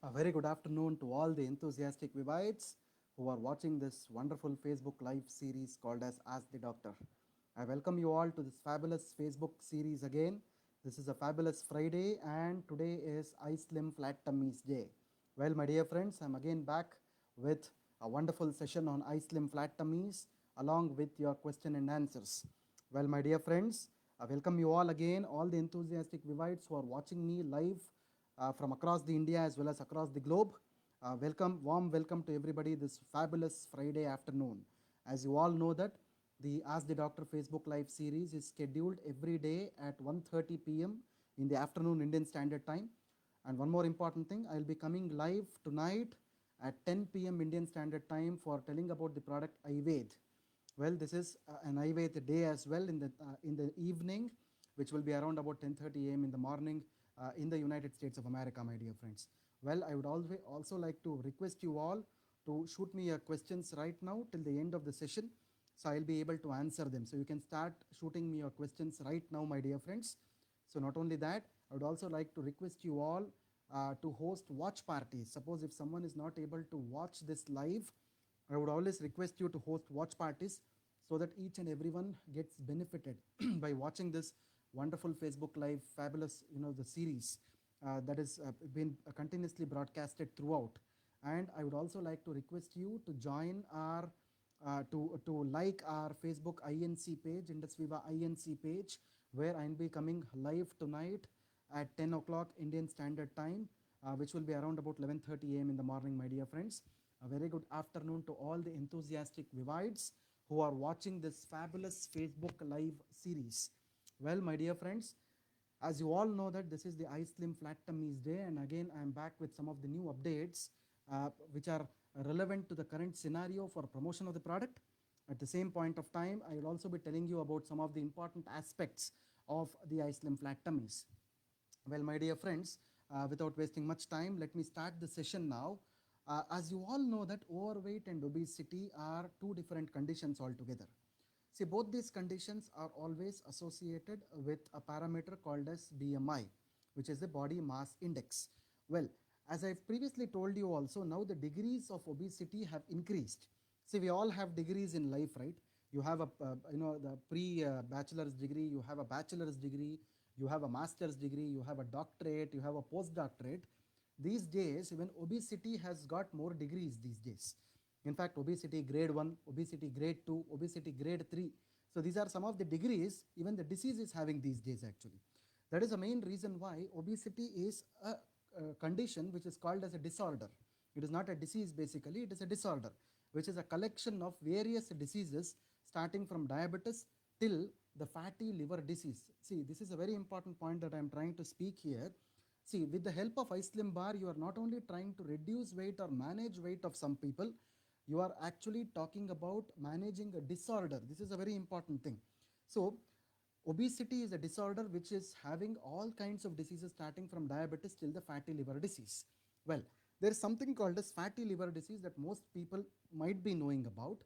A very good afternoon to all the enthusiastic Vivites who are watching this wonderful Facebook Live series called as Ask the Doctor. I welcome you all to this fabulous Facebook series again. This is a fabulous Friday and today is I Slim Flat Tummies Day. Well, my dear friends, I'm again back with a wonderful session on I Slim Flat Tummies along with your question and answers. Well, my dear friends, I welcome you all again, all the enthusiastic Vivites who are watching me live from across the India as well as across the globe. Warm welcome to everybody this fabulous Friday afternoon. As you all know that the Ask the Doctor Facebook Live series is scheduled every day at 1:30 p.m. in the afternoon Indian Standard Time. And one more important thing, I'll be coming live tonight at 10 p.m. Indian Standard Time for telling about the product Ayurved. Well, this is an Ayurveda day as well in the evening, which will be around about 10:30 a.m. in the morning in the United States of America, my dear friends. Well, I would also like to request you all to shoot me your questions right now till the end of the session, so I'll be able to answer them. So you can start shooting me your questions right now, my dear friends. So not only that, I would also like to request you all to host watch parties. Suppose if someone is not able to watch this live, I would always request you to host watch parties so that each and everyone gets benefited by watching this wonderful Facebook Live, fabulous, the series that is been continuously broadcasted throughout. And I would also like to request you to join our, to like our Facebook INC page, Indus Viva INC page, where I'll be coming live tonight at 10 o'clock Indian Standard Time, which will be around about 11:30 a.m. in the morning, my dear friends. A very good afternoon to all the enthusiastic Vivites who are watching this fabulous Facebook Live series. Well, my dear friends, as you all know that this is the I Slim Flat Tummies Day, and again I am back with some of the new updates which are relevant to the current scenario for promotion of the product. At the same point of time, I will also be telling you about some of the important aspects of the I Slim Flat Tummies. Well, my dear friends, without wasting much time, let me start the session now. As you all know that overweight and obesity are two different conditions altogether. See, both these conditions are always associated with a parameter called as BMI, which is the body mass index. Well, as I've previously told you also, now the degrees of obesity have increased. See, we all have degrees in life, right? You have a, the pre-bachelor's degree, you have a bachelor's degree, you have a master's degree, you have a doctorate, you have a postdoctorate. These days, even obesity has got more degrees these days. In fact, obesity grade 1, obesity grade 2, obesity grade 3. So these are some of the degrees even the disease is having these days actually. That is the main reason why obesity is a condition which is called as a disorder. It is not a disease basically, it is a disorder, which is a collection of various diseases starting from diabetes till the fatty liver disease. See, this is a very important point that I am trying to speak here. See, with the help of iSlim bar, you are not only trying to reduce weight or manage weight of some people, you are actually talking about managing a disorder. This is a very important thing. So, obesity is a disorder which is having all kinds of diseases starting from diabetes till the fatty liver disease. Well, there is something called as fatty liver disease that most people might be knowing about,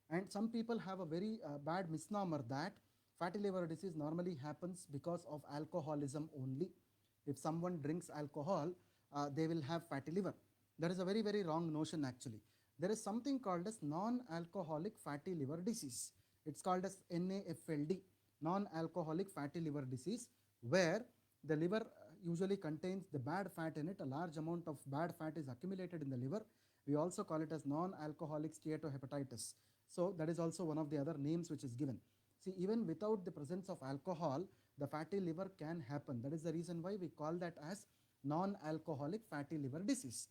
and some people have a very bad misnomer that fatty liver disease normally happens because of alcoholism only. If someone drinks alcohol, they will have fatty liver. That is a very, very wrong notion actually. There is something called as non-alcoholic fatty liver disease. It's called as NAFLD, non-alcoholic fatty liver disease, where the liver usually contains the bad fat in it. A large amount of bad fat is accumulated in the liver. We also call it as non-alcoholic steatohepatitis. So that is also one of the other names which is given. See, even without the presence of alcohol, the fatty liver can happen. That is the reason why we call that as non-alcoholic fatty liver disease.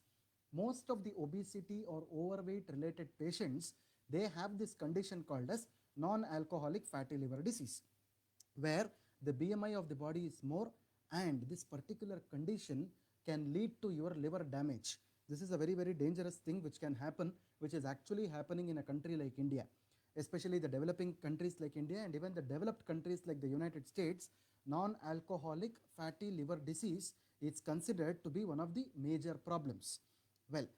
Most of the obesity or overweight related patients, they have this condition called as non-alcoholic fatty liver disease, where the BMI of the body is more, and this particular condition can lead to your liver damage. This is a very, very dangerous thing which can happen, which is actually happening in a country like India, especially the developing countries like India and even the developed countries like the United States. Non-alcoholic fatty liver disease is considered to be one of the major problems. Well,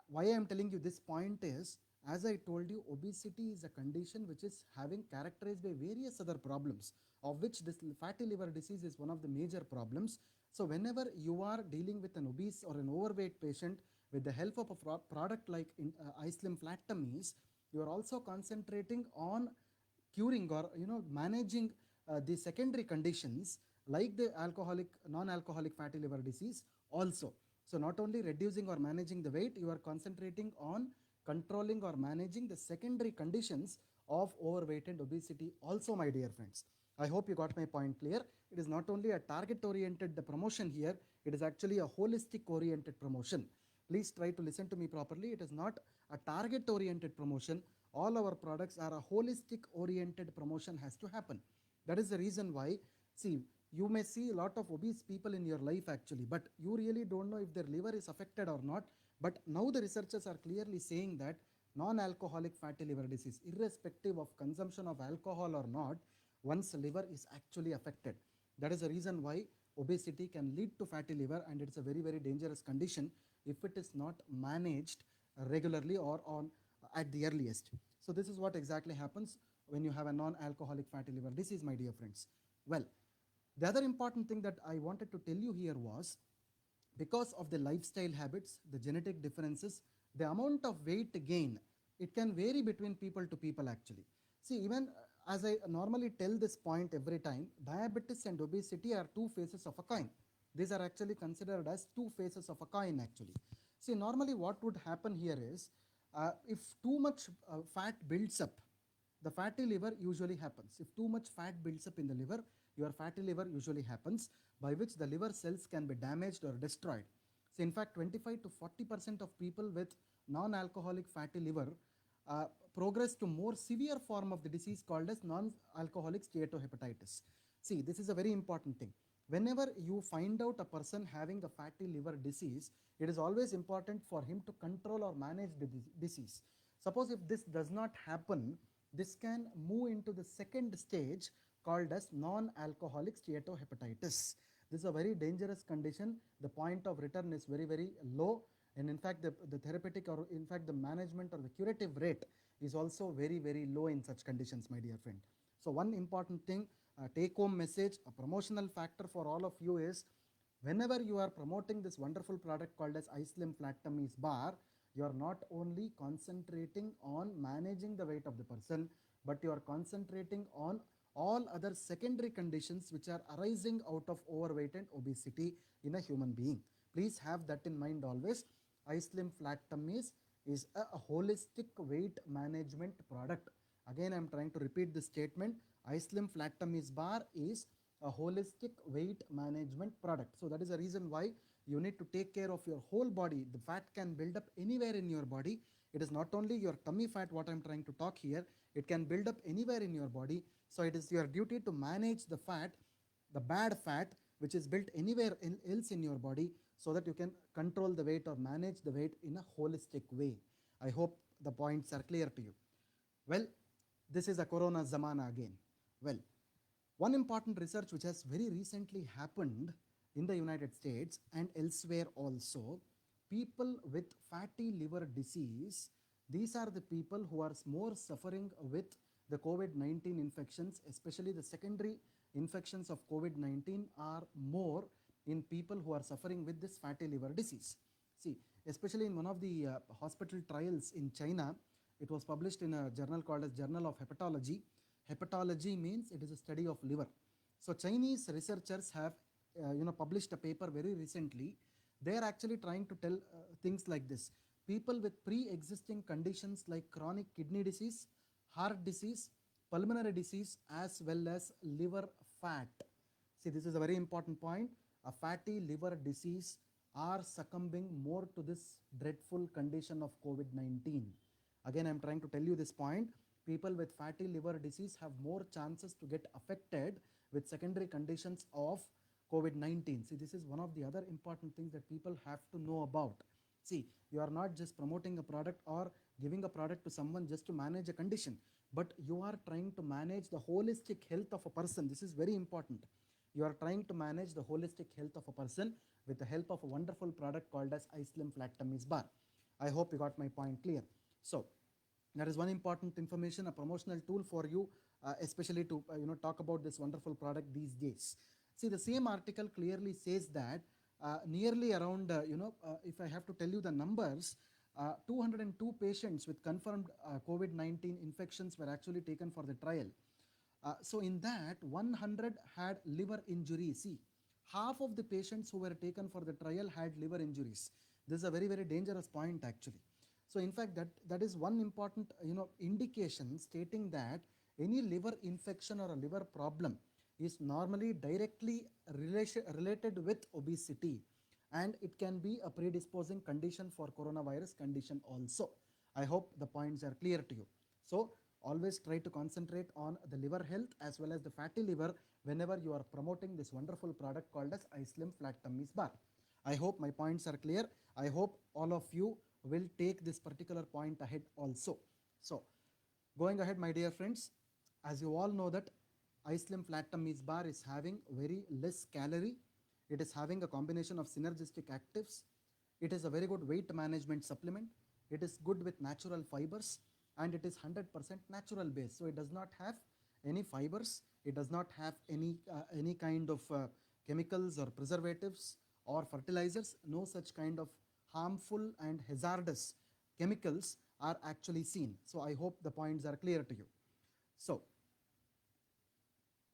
why I am telling you this point is, as I told you, obesity is a condition which is having characterized by various other problems, of which this fatty liver disease is one of the major problems. So whenever you are dealing with an obese or an overweight patient, with the help of a product like iSlim Flat Tummies, you are also concentrating on curing or managing the secondary conditions like the non-alcoholic fatty liver disease also. So not only reducing or managing the weight, you are concentrating on controlling or managing the secondary conditions of overweight and obesity also, my dear friends. I hope you got my point clear. It is not only a target oriented promotion here, it is actually a holistic oriented promotion. Please try to listen to me properly. It is not a target oriented promotion. All our products are a holistic oriented promotion has to happen. That is the reason why, see, you may see a lot of obese people in your life actually, but you really don't know if their liver is affected or not. But now the researchers are clearly saying that non-alcoholic fatty liver disease, irrespective of consumption of alcohol or not, one's liver is actually affected. That is the reason why obesity can lead to fatty liver, and it's a very, very dangerous condition if it is not managed regularly or on at the earliest. So this is what exactly happens when you have a non-alcoholic fatty liver disease, my dear friends. Well, the other important thing that I wanted to tell you here was, because of the lifestyle habits, the genetic differences, the amount of weight gain, it can vary between people to people actually. See, even as I normally tell this point every time, diabetes and obesity are two faces of a coin. These are actually considered as two faces of a coin actually. See, normally what would happen here is, if too much fat builds up, the fatty liver usually happens. If too much fat builds up in the liver, your fatty liver usually happens, by which the liver cells can be damaged or destroyed. So in fact, 25 to 40% of people with non-alcoholic fatty liver uh, progress to more severe form of the disease called as non-alcoholic steatohepatitis. See, this is a very important thing. Whenever you find out a person having a fatty liver disease, it is always important for him to control or manage the disease. Suppose if this does not happen, this can move into the second stage called as non-alcoholic steatohepatitis. This is a very dangerous condition. The point of return is very, very low. And in fact, the therapeutic or in fact the management or the curative rate is also very, very low in such conditions, my dear friend. So one important thing, take home message, a promotional factor for all of you is, whenever you are promoting this wonderful product called as iSlim Flat Tummies Bar, you are not only concentrating on managing the weight of the person, but you are concentrating on all other secondary conditions which are arising out of overweight and obesity in a human being. Please have that in mind always. iSlim Flat Tummies is a holistic weight management product. Again, I am trying to repeat this statement. iSlim Flat Tummies Bar is a holistic weight management product. So that is the reason why you need to take care of your whole body. The fat can build up anywhere in your body. It is not only your tummy fat, what I'm trying to talk here, it can build up anywhere in your body. So it is your duty to manage the fat, the bad fat, which is built anywhere else in your body, so that you can control the weight or manage the weight in a holistic way. I hope the points are clear to you. Well, this is a corona zamana again. Well, one important research which has very recently happened in the United States and elsewhere also, people with fatty liver disease, these are the people who are more suffering with the COVID-19 infections, especially the secondary infections of COVID-19 are more in people who are suffering with this fatty liver disease. See, especially in one of the hospital trials in China, it was published in a journal called as Journal of Hepatology. Hepatology means it is a study of liver. So Chinese researchers have published a paper very recently. They are actually trying to tell things like this. People with pre-existing conditions like chronic kidney disease, heart disease, pulmonary disease, as well as liver fat. See, this is a very important point. A fatty liver disease are succumbing more to this dreadful condition of COVID-19. Again, I'm trying to tell you this point. People with fatty liver disease have more chances to get affected with secondary conditions of COVID-19. See, this is one of the other important things that people have to know about. See, you are not just promoting a product or giving a product to someone just to manage a condition, but you are trying to manage the holistic health of a person. This is very important. You are trying to manage the holistic health of a person with the help of a wonderful product called as iSlim Flat Tummies Bar. I hope you got my point clear. So that is one important information, a promotional tool for you, especially to talk about this wonderful product these days. See, the same article clearly says that nearly around, if I have to tell you the numbers, 202 patients with confirmed COVID-19 infections were actually taken for the trial. So in that, 100 had liver injury. See, half of the patients who were taken for the trial had liver injuries. This is a very, very dangerous point actually. So in fact, that is one important indication stating that any liver infection or a liver problem is normally directly related with obesity, and it can be a predisposing condition for coronavirus condition also. I hope the points are clear to you. So always try to concentrate on the liver health as well as the fatty liver whenever you are promoting this wonderful product called as iSlim Flat Tummies Bar. I hope my points are clear. I hope all of you will take this particular point ahead also. So going ahead, my dear friends, as you all know that iSlim Flat Tummies Bar is having very less calorie. It is having a combination of synergistic actives. It is a very good weight management supplement. It is good with natural fibers, and it is 100% natural base. So it does not have any fibers. It does not have any kind of chemicals or preservatives or fertilizers. No such kind of harmful and hazardous chemicals are actually seen. So I hope the points are clear to you. So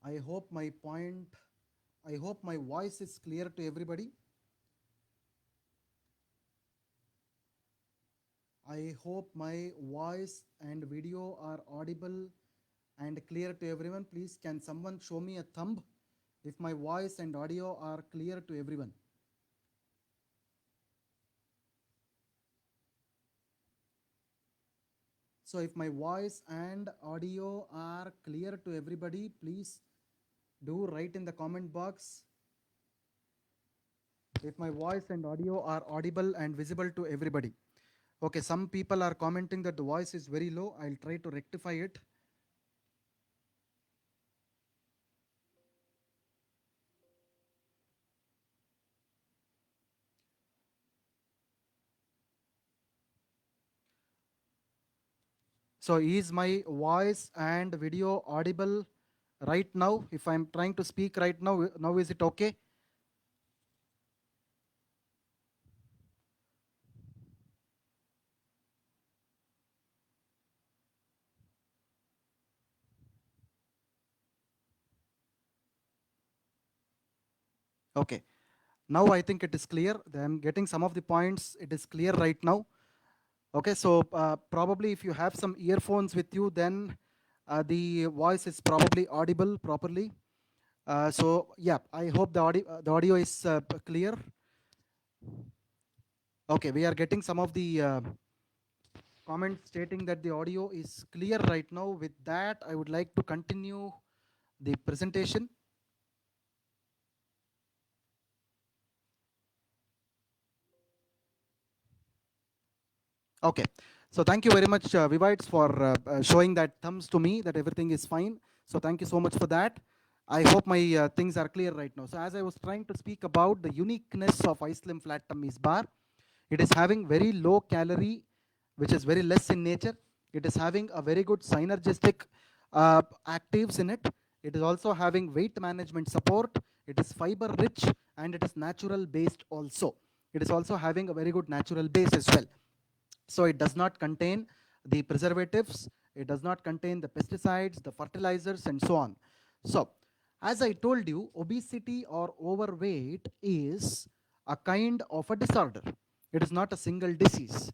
I hope my voice is clear to everybody. I hope my voice and video are audible and clear to everyone. Please, can someone show me a thumb if my voice and audio are clear to everyone? So if my voice and audio are clear to everybody, please do write in the comment box if my voice and audio are audible and visible to everybody. Okay, some people are commenting that the voice is very low. I'll try to rectify it. So is my voice and video audible right now? If I'm trying to speak right now is it okay? Okay. Now I think it is clear. I'm getting some of the points. It is clear right now. Okay, so probably if you have some earphones with you, then the voice is probably audible properly. So yeah, I hope the audio is clear. Okay, we are getting some of the comments stating that the audio is clear right now. With that, I would like to continue the presentation. Okay, so thank you very much, Vivites, for showing that thumbs to me that everything is fine. So thank you so much for that. I hope my things are clear right now. So as I was trying to speak about the uniqueness of iSlim Flat Tummies Bar, it is having very low calorie, which is very less in nature. It is having a very good synergistic actives in it. It is also having weight management support. It is fiber rich and it is natural based also. It is also having a very good natural base as well. So it does not contain the preservatives, it does not contain the pesticides, the fertilizers, and so on. So as I told you, obesity or overweight is a kind of a disorder. It is not a single disease.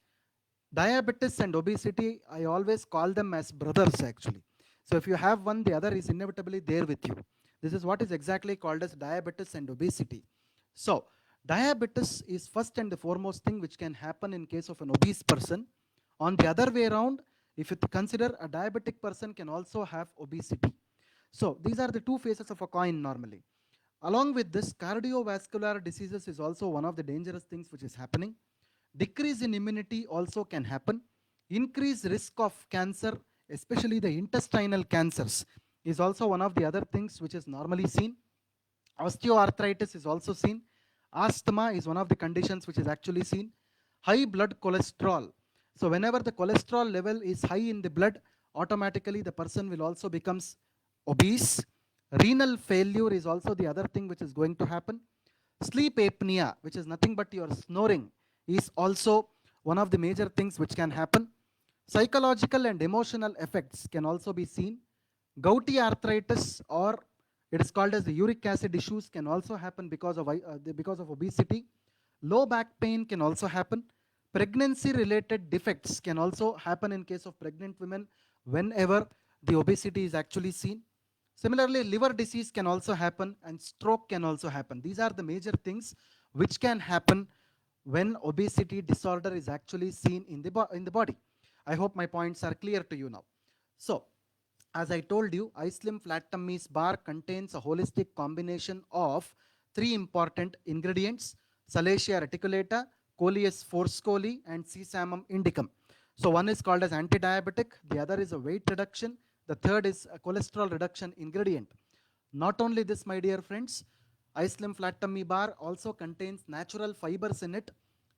Diabetes and obesity, I always call them as brothers actually. So if you have one, the other is inevitably there with you. This is what is exactly called as diabetes and obesity. So diabetes is first and the foremost thing which can happen in case of an obese person. On the other way around, if you consider a diabetic person can also have obesity. So these are the two faces of a coin normally. Along with this, cardiovascular diseases is also one of the dangerous things which is happening. Decrease in immunity also can happen. Increased risk of cancer, especially the intestinal cancers, is also one of the other things which is normally seen. Osteoarthritis is also seen. Asthma is one of the conditions which is actually seen. High blood cholesterol. So whenever the cholesterol level is high in the blood, automatically the person will also becomes obese. Renal failure is also the other thing which is going to happen. Sleep apnea, which is nothing but your snoring, is also one of the major things which can happen. Psychological and emotional effects can also be seen. Gouty arthritis, or it is called as the uric acid issues, can also happen because of obesity. Low back pain can also happen. Pregnancy related defects can also happen in case of pregnant women whenever the obesity is actually seen. Similarly, liver disease can also happen and stroke can also happen. These are the major things which can happen when obesity disorder is actually seen in the body. I hope my points are clear to you now. So, as I told you, iSlim Flat Tummy's bar contains a holistic combination of three important ingredients: Salacia reticulata, Coleus forscoli, and Sesamum indicum. So one is called as anti-diabetic, the other is a weight reduction, the third is a cholesterol reduction ingredient. Not only this, my dear friends, iSlim Flat Tummy Bar also contains natural fibers in it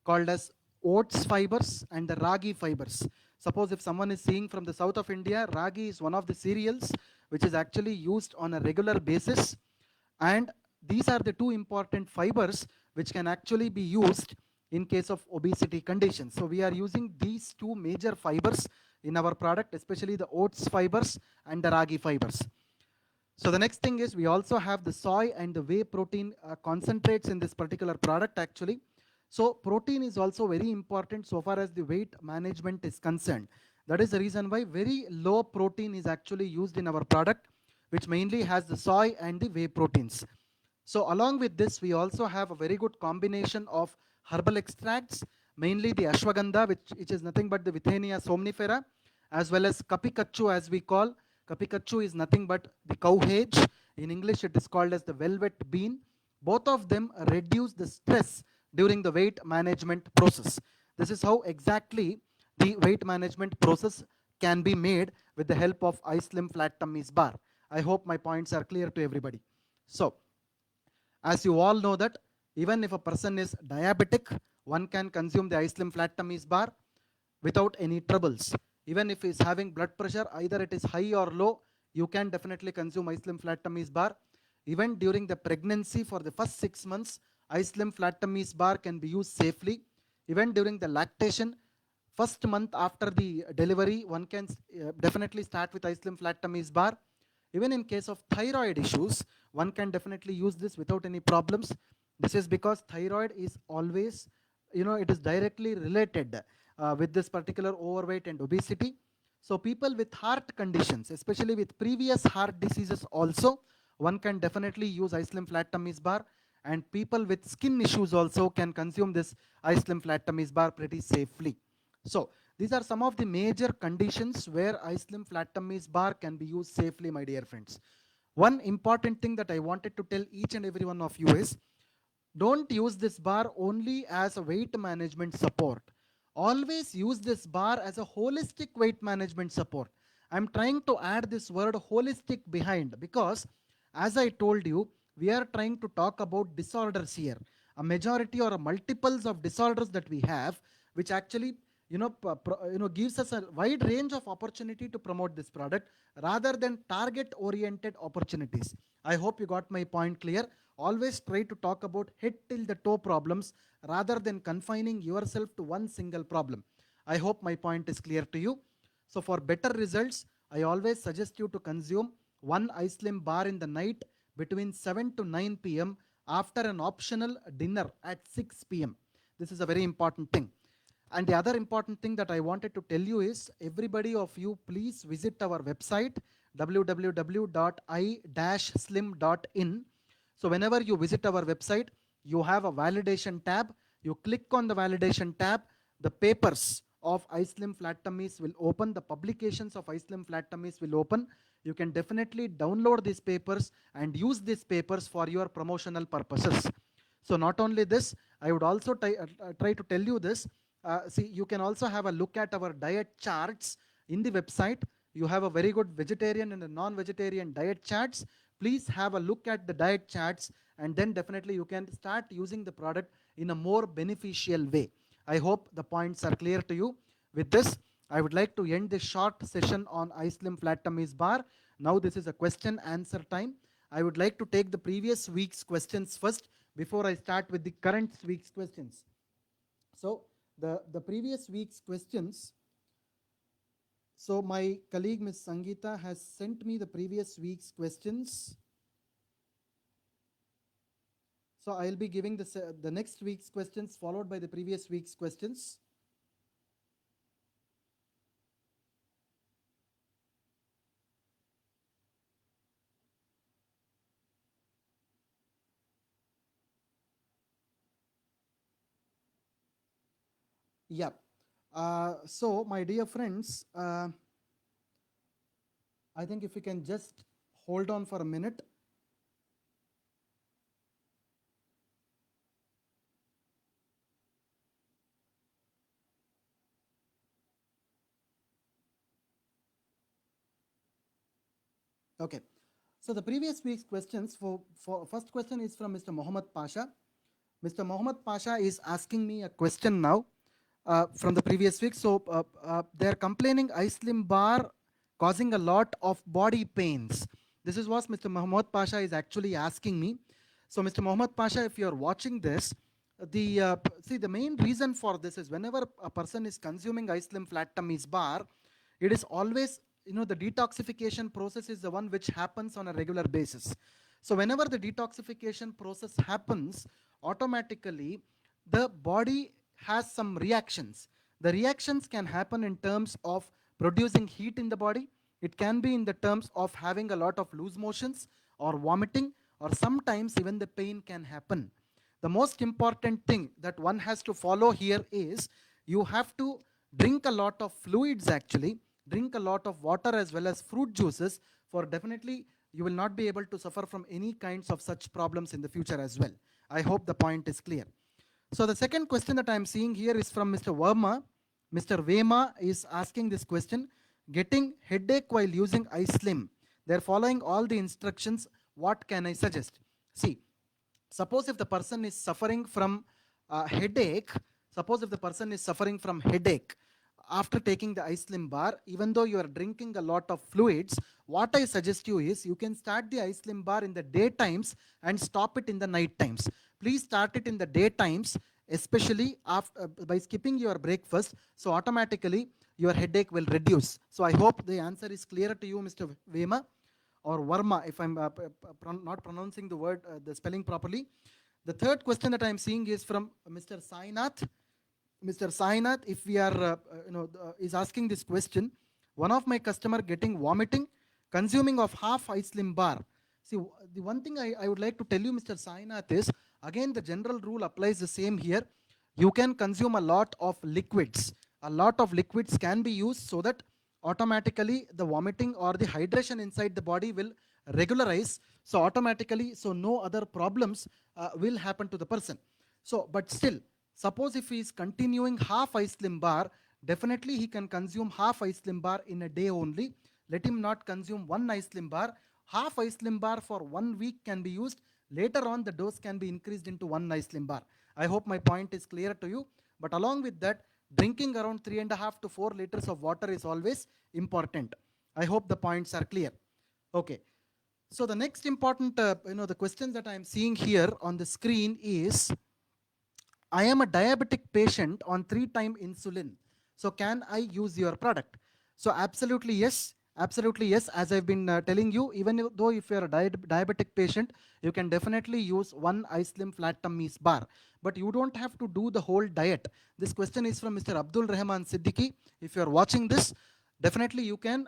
called as oats fibers and the ragi fibers. Suppose if someone is seeing from the south of India, ragi is one of the cereals which is actually used on a regular basis, and these are the two important fibers which can actually be used in case of obesity conditions. So we are using these two major fibers in our product, especially the oats fibers and the ragi fibers. So the next thing is we also have the soy and the whey protein concentrates in this particular product actually. So protein is also very important so far as the weight management is concerned. That is the reason why very low protein is actually used in our product, which mainly has the soy and the whey proteins. So along with this, we also have a very good combination of herbal extracts, mainly the ashwagandha, which is nothing but the Withenia somnifera, as well as kapikachu, as we call. Kapikachu is nothing but the cow hage. In English, it is called as the velvet bean. Both of them reduce the stress during the weight management process. This is how exactly the weight management process can be made with the help of iSlim Flat Tummy's bar. I hope my points are clear to everybody. So, as you all know that even if a person is diabetic, one can consume the iSlim Flat Tummy's bar without any troubles. Even if he is having blood pressure, either it is high or low, you can definitely consume iSlim Flat Tummy's bar. Even during the pregnancy for the first 6 months, iSlim Flat Tummy's bar can be used safely. Even during the lactation, first month after the delivery, one can definitely start with iSlim Flat Tummy's bar. Even in case of thyroid issues, one can definitely use this without any problems. This is because thyroid is always, it is directly related with this particular overweight and obesity. So people with heart conditions, especially with previous heart diseases also, one can definitely use iSlim Flat Tummy's bar, and people with skin issues also can consume this iSlim Flat Tummy's bar pretty safely. So these are some of the major conditions where iSlim Flat Tummy's bar can be used safely, my dear friends. One important thing that I wanted to tell each and every one of you is, don't use this bar only as a weight management support. Always use this bar as a holistic weight management support. I'm trying to add this word holistic behind because, as I told you, we are trying to talk about disorders here. A majority or a multiples of disorders that we have, which actually gives us a wide range of opportunity to promote this product rather than target oriented opportunities. I hope you got my point clear. Always try to talk about head till the toe problems rather than confining yourself to one single problem. I hope my point is clear to you. So for better results, I always suggest you to consume one iSlim bar in the night between 7 to 9 p.m. after an optional dinner at 6 p.m. This is a very important thing. And the other important thing that I wanted to tell you is, everybody of you, please visit our website www.i-slim.in. So whenever you visit our website, you have a validation tab. You click on the validation tab, the papers of iSlim Flat Tummies will open, the publications of iSlim Flat Tummies will open. You can definitely download these papers and use these papers for your promotional purposes. So not only this, I would also try to tell you this. See, you can also have a look at our diet charts in the website. You have a very good vegetarian and a non-vegetarian diet charts. Please have a look at the diet charts, and then definitely you can start using the product in a more beneficial way. I hope the points are clear to you. With this, I would like to end this short session on iSlim Flat Tummies Bar. Now this is a question answer time. I would like to take the previous week's questions first before I start with the current week's questions. So the previous week's questions, so my colleague Ms. Sangeeta has sent me the previous week's questions. So I'll be giving the next week's questions followed by the previous week's questions. Yeah. So my dear friends, I think if we can just hold on for a minute. Okay. So the previous week's questions, for first question is from Mr. Mohammed Pasha. Mr. Mohammed Pasha is asking me a question now from the previous week. So they're complaining iSlim bar causing a lot of body pains. This is what Mr. Mohammed Pasha is actually asking me. So Mr. Mohammed Pasha, if you're watching this, the main reason for this is whenever a person is consuming iSlim flat tummies bar, it is always, the detoxification process is the one which happens on a regular basis. So whenever the detoxification process happens, automatically the body has some reactions. The reactions can happen in terms of producing heat in the body. It can be in the terms of having a lot of loose motions or vomiting, or sometimes even the pain can happen. The most important thing that one has to follow here is you have to drink a lot of fluids actually, drink a lot of water as well as fruit juices, for definitely you will not be able to suffer from any kinds of such problems in the future as well. I hope the point is clear. So the second question that I am seeing here is from Mr. Verma. Mr. Vema is asking this question: getting headache while using iSlim. They're following all the instructions. What can I suggest? See, suppose if the person is suffering from headache, after taking the iSlim bar, even though you are drinking a lot of fluids, what I suggest you is you can start the iSlim bar in the day times and stop it in the night times. Please start it in the day times, especially after, by skipping your breakfast, so automatically your headache will reduce. So I hope the answer is clear to you, Mr. Vema, or Verma, if I'm not pronouncing the word, the spelling properly. The third question that I'm seeing is from Mr. Sainath. Mr. Sainath, if we are, is asking this question: one of my customer getting vomiting, consuming of half iSlim bar. See, the one thing I would like to tell you, Mr. Sainath, is again the general rule applies the same here. You can consume a lot of liquids. A lot of liquids can be used so that automatically the vomiting or the hydration inside the body will regularize. So automatically, so no other problems will happen to the person. So, but still, suppose if he is continuing half iSlim bar, definitely he can consume half iSlim bar in a day only. Let him not consume one iSlim bar. Half iSlim bar for 1 week can be used. Later on, the dose can be increased into one iSlim bar. I hope my point is clear to you. But along with that, drinking around 3.5 to 4 liters of water is always important. I hope the points are clear. Okay. So the next important, the questions that I am seeing here on the screen is: I am a diabetic patient on 3-time insulin. So can I use your product? So absolutely yes. Absolutely yes. As I've been telling you, even though if you're a diabetic patient, you can definitely use one iSlim flat tummies bar. But you don't have to do the whole diet. This question is from Mr. Abdul Rahman Siddiqui. If you're watching this, definitely you can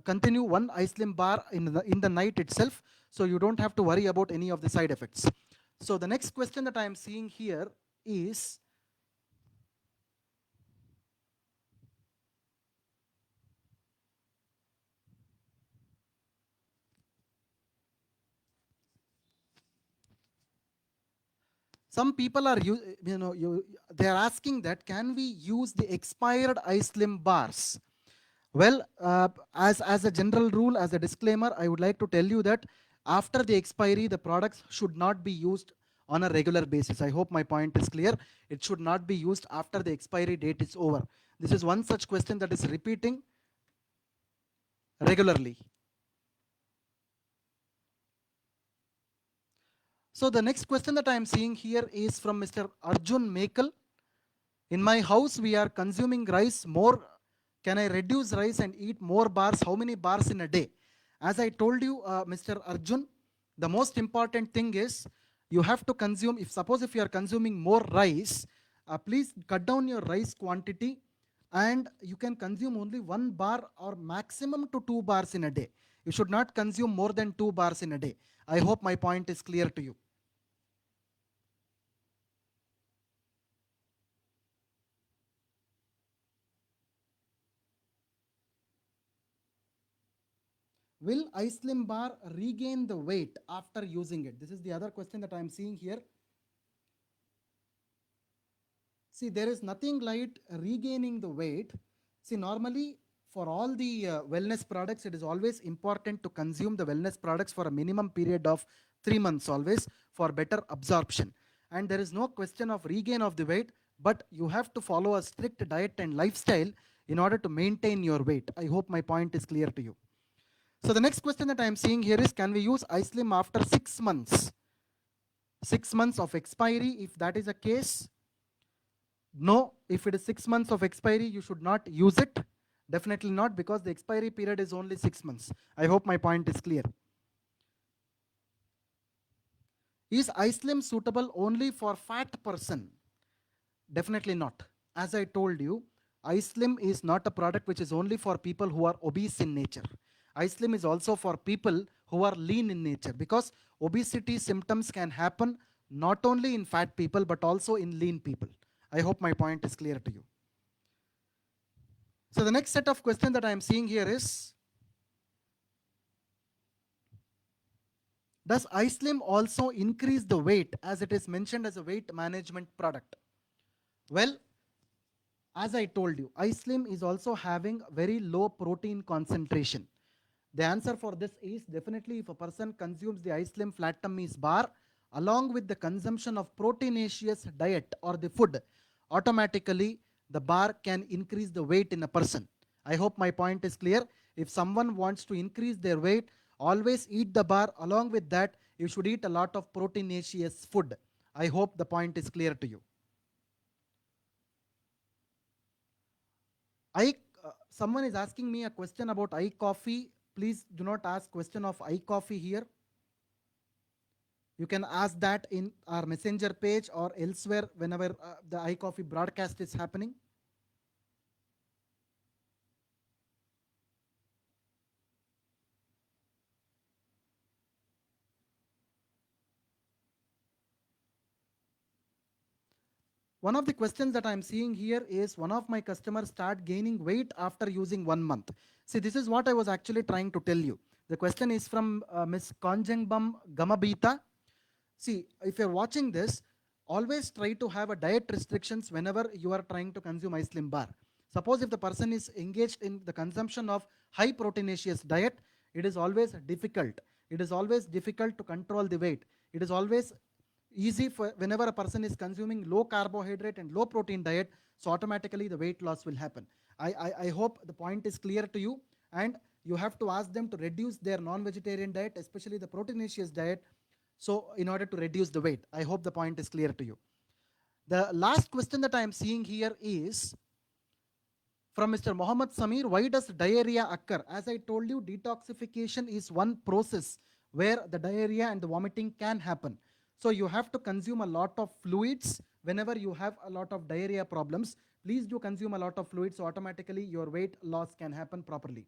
continue one iSlim bar in the night itself. So you don't have to worry about any of the side effects. So the next question that I am seeing here is: some people are they are asking that can we use the expired iSlim bars? Well, as a general rule, as a disclaimer, I would like to tell you that after the expiry, the products should not be used on a regular basis. I hope my point is clear. It should not be used after the expiry date is over. This is one such question that is repeating regularly. So the next question that I am seeing here is from Mr. Arjun Mekal. In my house, we are consuming rice more. Can I reduce rice and eat more bars? How many bars in a day? As I told you, Mr. Arjun, the most important thing is you have to consume, if suppose if you are consuming more rice, please cut down your rice quantity and you can consume only 1 bar or maximum to 2 bars in a day. You should not consume more than 2 bars in a day. I hope my point is clear to you. Will ice slim bar regain the weight after using it? This is the other question that I am seeing here. See, there is nothing like regaining the weight. See, normally for all the wellness products, it is always important to consume the wellness products for a minimum period of 3 months always for better absorption. And there is no question of regain of the weight, but you have to follow a strict diet and lifestyle in order to maintain your weight. I hope my point is clear to you. So the next question that I am seeing here is, can we use iSlim after 6 months? 6 months of expiry, if that is the case, no. If it is 6 months of expiry, you should not use it. Definitely not, because the expiry period is only 6 months. I hope my point is clear. Is iSlim suitable only for fat person? Definitely not. As I told you, iSlim is not a product which is only for people who are obese in nature. iSlim is also for people who are lean in nature, because obesity symptoms can happen not only in fat people but also in lean people. I hope my point is clear to you. So the next set of questions that I am seeing here is, does iSlim also increase the weight as it is mentioned as a weight management product? Well, as I told you, iSlim is also having very low protein concentration. The answer for this is definitely if a person consumes the iSlim flat tummies bar along with the consumption of proteinaceous diet or the food, automatically the bar can increase the weight in a person. I hope my point is clear. If someone wants to increase their weight, always eat the bar. Along with that, you should eat a lot of proteinaceous food. I hope the point is clear to you. Someone is asking me a question about iCoffee. Please do not ask question of iCoffee here. You can ask that in our messenger page or elsewhere whenever the iCoffee broadcast is happening. One of the questions that I'm seeing here is, one of my customers start gaining weight after using 1 month. See, this is what I was actually trying to tell you. The question is from Ms. Konjangbam Gamabita. See, if you're watching this, always try to have a diet restrictions whenever you are trying to consume iSlim bar. Suppose if the person is engaged in the consumption of high proteinaceous diet, it is always difficult. It is always difficult to control the weight. It is always easy for whenever a person is consuming low carbohydrate and low protein diet, so automatically the weight loss will happen. I hope the point is clear to you, and you have to ask them to reduce their non-vegetarian diet, especially the proteinaceous diet, so in order to reduce the weight. I hope the point is clear to you. The last question that I am seeing here is from Mr. Mohammed Samir. Why does diarrhea occur? As I told you, detoxification is one process where the diarrhea and the vomiting can happen. So you have to consume a lot of fluids whenever you have a lot of diarrhea problems. Please do consume a lot of fluids, so automatically your weight loss can happen properly.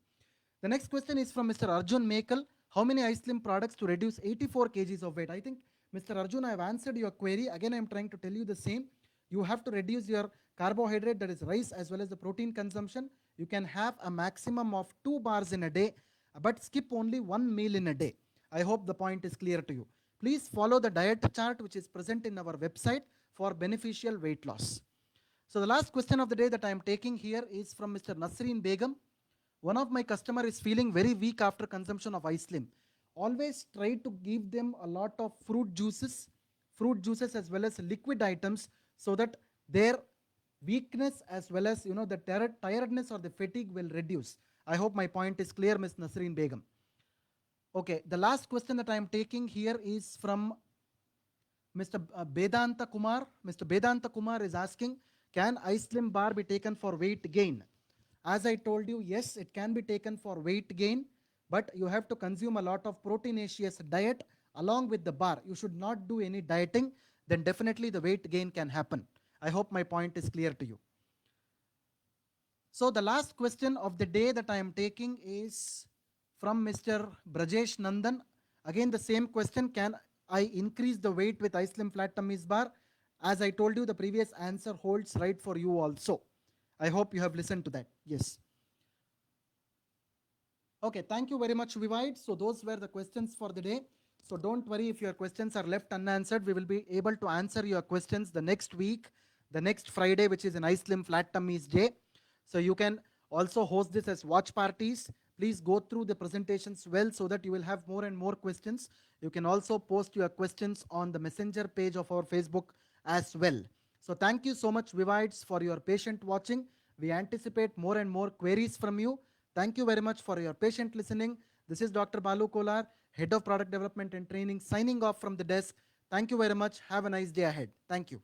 The next question is from Mr. Arjun Mekal. How many iSlim products to reduce 84 kgs of weight? I think, Mr. Arjun, I have answered your query. Again, I am trying to tell you the same. You have to reduce your carbohydrate, that is rice, as well as the protein consumption. You can have a maximum of 2 bars in a day, but skip only 1 meal in a day. I hope the point is clear to you. Please follow the diet chart which is present in our website for beneficial weight loss. So the last question of the day that I am taking here is from Mr. Nasreen Begum. One of my customer is feeling very weak after consumption of iSlim. Always try to give them a lot of fruit juices as well as liquid items, so that their weakness as well as the tiredness or the fatigue will reduce. I hope my point is clear, Ms. Nasreen Begum. Okay, the last question that I am taking here is from Mr. Vedanta Kumar. Mr. Vedanta Kumar is asking, can ice slim bar be taken for weight gain? As I told you, yes, it can be taken for weight gain, but you have to consume a lot of proteinaceous diet along with the bar. You should not do any dieting, then definitely the weight gain can happen. I hope my point is clear to you. So the last question of the day that I am taking is from Mr. Brajesh Nandan. Again, the same question, can I increase the weight with ice slim flat tummies bar? As I told you, the previous answer holds right for you also. I hope you have listened to that. Yes. Okay, thank you very much, Vivide. So those were the questions for the day. So don't worry if your questions are left unanswered. We will be able to answer your questions the next week, the next Friday, which is an ice slim flat tummies day. So you can also host this as watch parties. Please go through the presentations well so that you will have more and more questions. You can also post your questions on the messenger page of our Facebook as well. So thank you so much, Vivides, for your patient watching. We anticipate more and more queries from you. Thank you very much for your patient listening. This is Dr. Balu Kolar, Head of Product Development and Training, signing off from the desk. Thank you very much. Have a nice day ahead. Thank you.